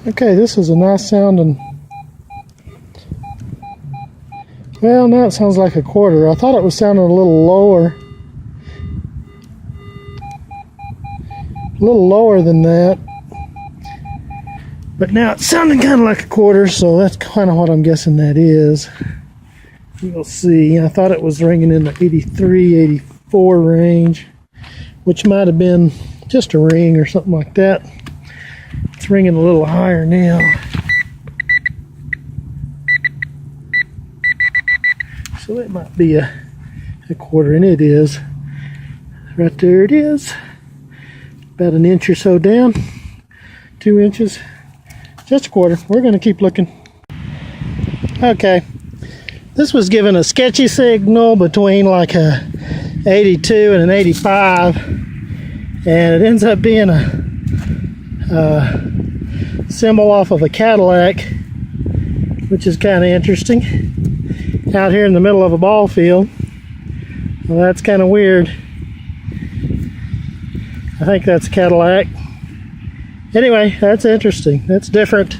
Okay, this is a nice sounding. Well, now it sounds like a quarter. I thought it was sounding a little lower. A little lower than that. But now it's sounding kind of like a quarter, so that's kind of what I'm guessing that is. We'll see. I thought it was ringing in the 83, 84 range, which might have been just a ring or something like that. It's ringing a little higher now. So it might be a quarter, and it is. Right there it is. About an inch or so down. 2 inches. Just a quarter. We're going to keep looking. Okay. This was given a sketchy signal between like a 82 and an 85. And it ends up being a symbol off of a Cadillac, which is kind of interesting. Out here in the middle of a ball field. Well, that's kind of weird. I think that's a Cadillac. Anyway, that's interesting. That's different.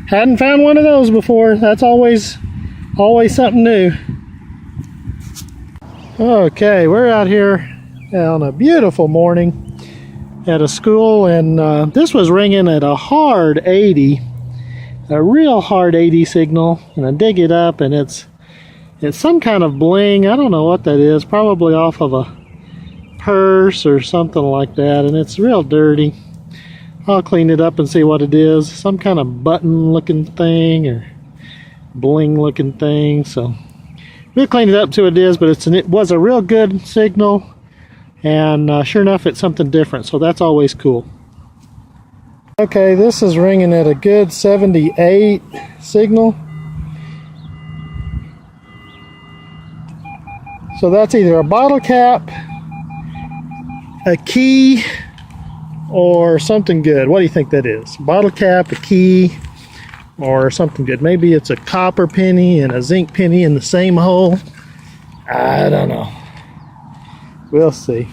Hadn't found one of those before. That's always something new. Okay, we're out here on a beautiful morning at a school, and this was ringing at a hard 80, a real hard 80 signal, and I dig it up, and it's some kind of bling. I don't know what that is, probably off of a purse or something like that, and it's real dirty. I'll clean it up and see what it is. Some kind of button looking thing or bling looking thing. So we'll clean it up and see what it is, but it was a real good signal, and sure enough it's something different, so that's always cool. Okay, this is ringing at a good 78 signal. So that's either a bottle cap, a key, or something good. What do you think that is? Bottle cap, a key, or something good? Maybe it's a copper penny and a zinc penny in the same hole. I don't know. We'll see.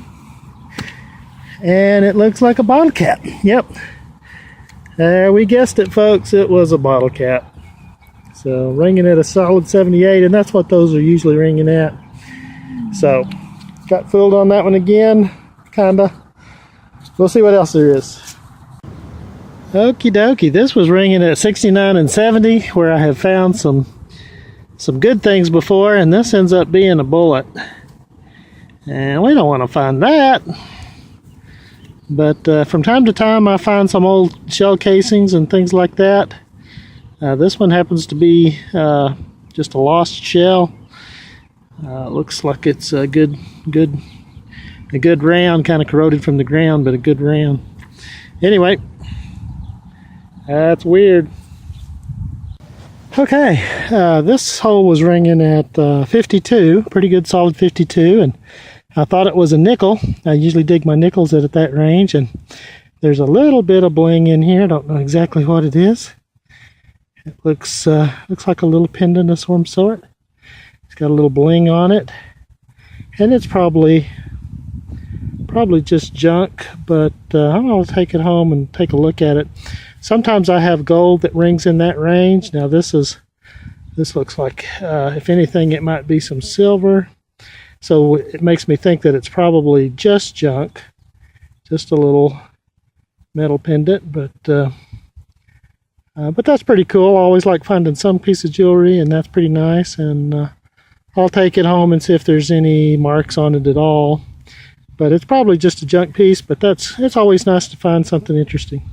And it looks like a bottle cap. Yep. There, we guessed it, folks. It was a bottle cap. So ringing at a solid 78, and that's what those are usually ringing at. So got fooled on that one again, kinda. We'll see what else there is. Okie dokie, this was ringing at 69 and 70, where I have found some good things before, and this ends up being a bullet. And we don't want to find that. But from time to time I find some old shell casings and things like that. This one happens to be just a lost shell. Looks like it's a good round, kind of corroded from the ground, but a good round. Anyway, that's weird. Okay, this hole was ringing at 52, pretty good solid 52, and I thought it was a nickel. I usually dig my nickels at that range, and there's a little bit of bling in here. I don't know exactly what it is. It looks like a little pendant of some sort. It's got a little bling on it, and it's probably just junk, but I'm going to take it home and take a look at it. Sometimes I have gold that rings in that range. Now this looks like, if anything, it might be some silver. So it makes me think that it's probably just junk, just a little metal pendant, but that's pretty cool. I always like finding some piece of jewelry, and that's pretty nice, and I'll take it home and see if there's any marks on it at all. But it's probably just a junk piece, but it's always nice to find something interesting.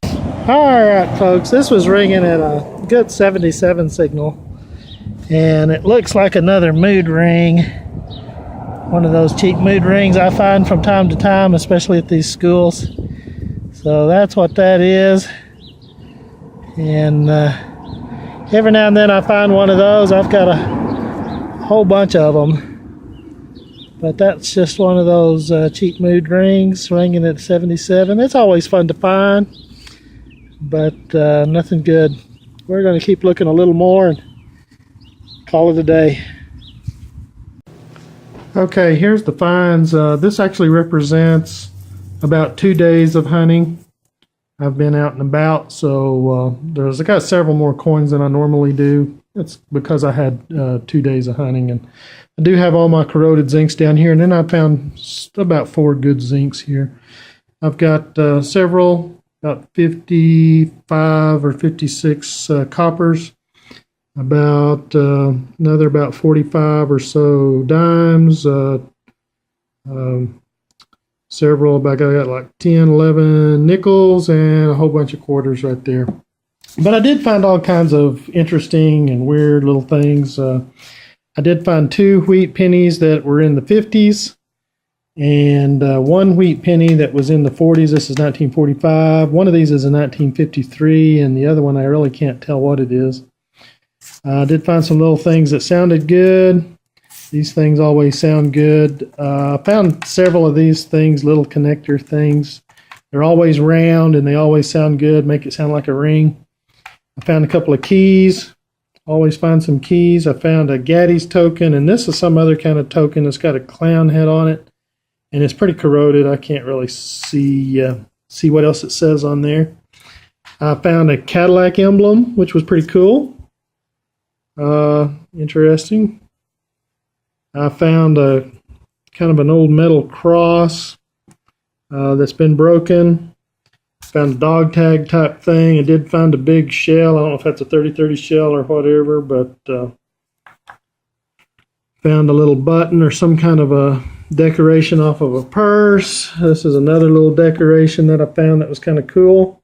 Alright folks, this was ringing at a good 77 signal, and it looks like another mood ring. One of those cheap mood rings I find from time to time, especially at these schools. So that's what that is. And every now and then I find one of those. I've got a whole bunch of them. But that's just one of those cheap mood rings ringing at 77. It's always fun to find, but nothing good. We're going to keep looking a little more and call it a day. Okay, here's the finds. This actually represents about 2 days of hunting. I've been out and about, so I got several more coins than I normally do. It's because I had 2 days of hunting, and I do have all my corroded zincs down here, and then I found about 4 good zincs here. I've got several, about 55 or 56 coppers, about another about 45 or so dimes, several, I got like 10, 11 nickels, and a whole bunch of quarters right there. But I did find all kinds of interesting and weird little things. I did find 2 wheat pennies that were in the 50s, and 1 wheat penny that was in the 40s. This is 1945. One of these is a 1953, and the other one I really can't tell what it is. I did find some little things that sounded good. These things always sound good. I found several of these things, little connector things. They're always round and they always sound good, make it sound like a ring. I found a couple of keys. Always find some keys. I found a Gaddy's token, and this is some other kind of token that's got a clown head on it, and it's pretty corroded. I can't really see what else it says on there. I found a Cadillac emblem, which was pretty cool. Interesting. I found a kind of an old metal cross that's been broken. Found a dog tag type thing. I did find a big shell. I don't know if that's a 30-30 shell or whatever, but found a little button or some kind of a decoration off of a purse. This is another little decoration that I found that was kind of cool.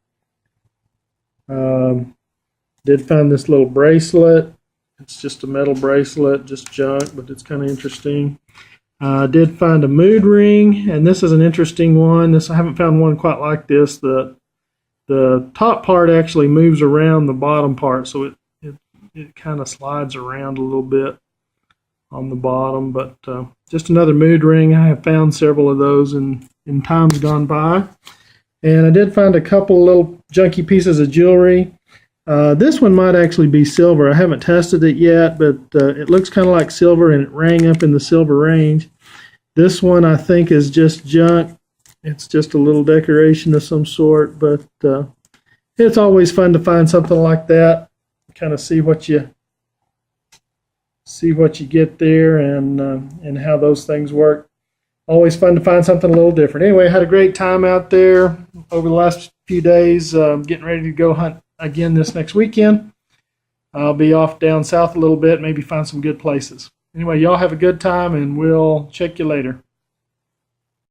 Did find this little bracelet. It's just a metal bracelet, just junk, but it's kind of interesting. I did find a mood ring, and this is an interesting one. I haven't found one quite like this. The top part actually moves around the bottom part, so it kind of slides around a little bit on the bottom. But just another mood ring. I have found several of those in times gone by. And I did find a couple little junky pieces of jewelry. This one might actually be silver. I haven't tested it yet, but it looks kind of like silver, and it rang up in the silver range. This one I think is just junk. It's just a little decoration of some sort, but it's always fun to find something like that. Kind of see what you get there, and how those things work. Always fun to find something a little different. Anyway, I had a great time out there over the last few days, getting ready to go hunt again this next weekend. I'll be off down south a little bit, maybe find some good places. Anyway, y'all have a good time, and we'll check you later.